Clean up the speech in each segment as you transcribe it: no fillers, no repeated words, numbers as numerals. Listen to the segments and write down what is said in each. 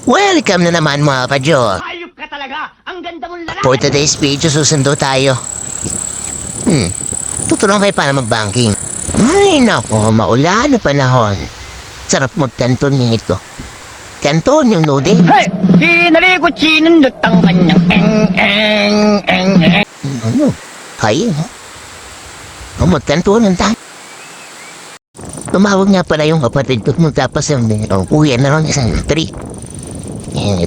Welcome na naman mga kadyo. Hayop ka talaga! Ang ganda mong lalaki! For today's video, susundo tayo. Tutulong kayo paano mag-banking. Ay nako, maulan na panahon. Sarap mag-kanton nito. Kanton yung loading. Hey! Sinali ko sinundot ang kanyang eng. Ano? Kayo, ha? Magkanton tayo. Tumawag nga pala yung kapatid ko tapos yung uwi na rin sa 3.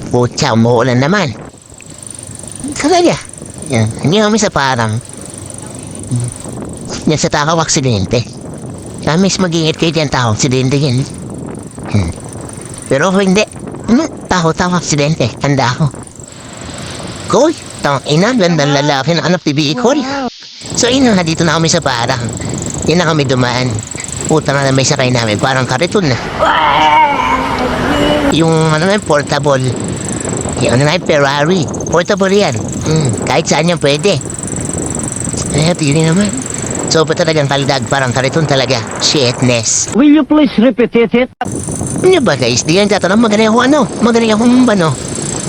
Putya, umuulan naman. Kaya hindi kami sa parang yan sa takaw aksidente. Kami mag-ingat kayo dyan takaw aksidente yan. Pero kung hindi, takaw aksidente, handa ako. Koy, ina, gandang lalaki na anak vehicle. So ina nga dito na kami sa parang. Yan na kami dumaan. Puta na may sakay namin, parang kariton na. Yung portable. Yung Ferrari. Portable yan. Kahit saan yan pwede. Yun naman. So pa talagang kaldag, parang kariton talaga. Shitness. Will you please repeat it? Ano ba guys? Di yan tatanong magaling ako Magaling akong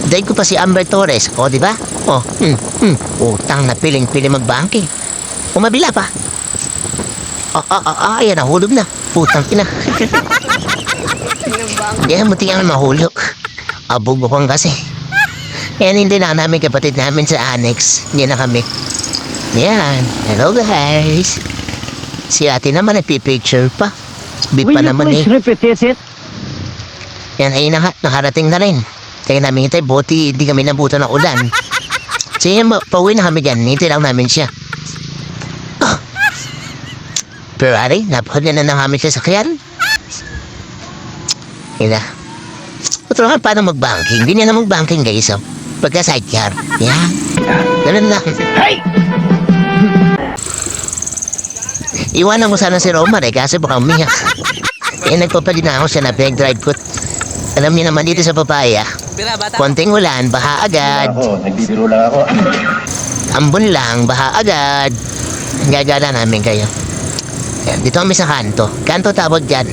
Dahil ko pa si Amber Torres. O diba? Utang na piling mag-banking. Umabila pa. Ayan, nahulog na. Putang ina. Yan, muti nga mahulog. Abog ko kasi. Yan, hindi na namin kapatid namin sa annex. Hindi na kami. Yan. Hello guys. Si ate naman nagpipicture pa. Beep pa naman eh. Will you please repeat it? Yan, ay nakarating na rin. Kaya namin hintay, buti hindi kami nabutan ng ulan. So yan, pauwi na kami dyan. Hintay lang namin siya. Pero ari, napakagyan na namin siya sa kayan. Ina. Tutulungan paano mag-banking. Hindi niya na mag-banking guys. Pagka sidecar. Yan. Ganun lang. Hey! Iwanan ko sana si Romar kasi baka umiyak. Nagpapalit na ako siya na pinag-drive ko. Alam niyo naman dito sa papaya. Konting ulan, baha agad. Nagbibiro lang ako. Ambon lang, baha agad. Gagala namin kayo. Yan, dito kami sa kanto. Kanto tawag dyan.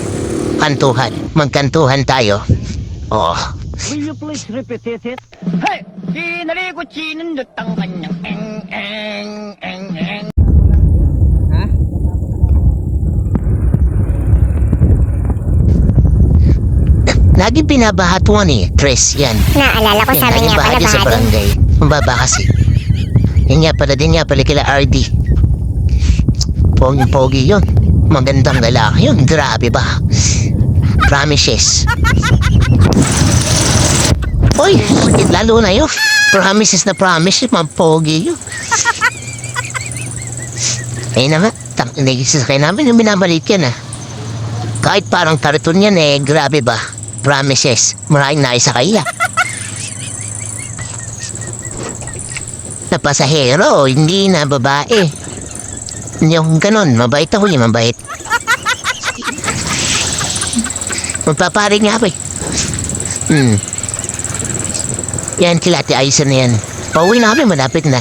Kantuhan. Magkantuhan tayo. Oo. Will you please repeat it? Hey! Sinali ko sinundot ang kanyang eng. Laging pinabahatuan eh, Tres, yan. Naalala ko sabi niya pala sa bahati. barangay. Mababa kasi. Yan nga pala din nga pala kila RD. Pogi yun. Magandang lalaki yun. Grabe ba? Promises. Uy, lalo na yun. Promises na promises. Pogi yun. Ayun na nga. Nagisasakay namin yung binabalik yan Kahit parang karton yan grabe ba? Promises. Maraming naisakay yan. Na pasahero, hindi na babae. Yung ganon, mabait ako yung mabait. Magpaparing nga pa Yan, kilati ayos na yan. Pauwi na kami, malapit na.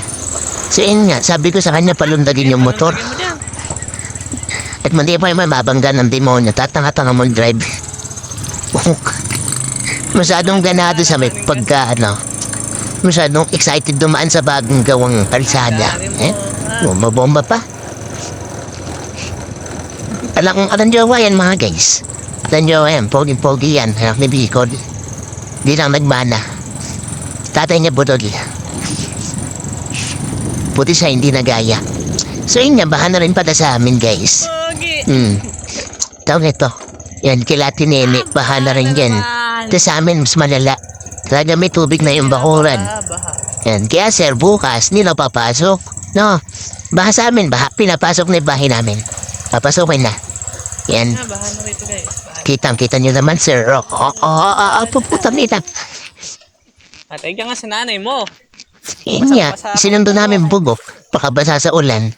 So yun nga, sabi ko sa kanya palundagin yung motor. At mandi pa yung mababangga ng demonyo. Tatanga-tanga mag-drive. Masyadong ganado sa may masyadong excited dumaan sa bagong gawang kalsada. Mabomba pa. Alam jowa yan mga guys. Alam jowa yan, pogi yan. Anak ni Bicol. Di lang nagmana. Tatay niya budol. Puti siya hindi nagaya. So yun nga, bahan na rin pala sa amin guys. Tawag ito. Yan, kilati nene, bahan na rin yan. Ito sa amin, mas malala. Talaga may tubig na yung bakuran. Yan, kaya sir, bukas, hindi na papasok. No, baha sa amin, pinapasok na yung bahay namin. Papasokin na. Yan. Kitang-kita nyo naman, sir. Puputang nita. Atay ka nga sa nanay mo. Yan nga, sinundo namin bugok. Pakabasa sa ulan.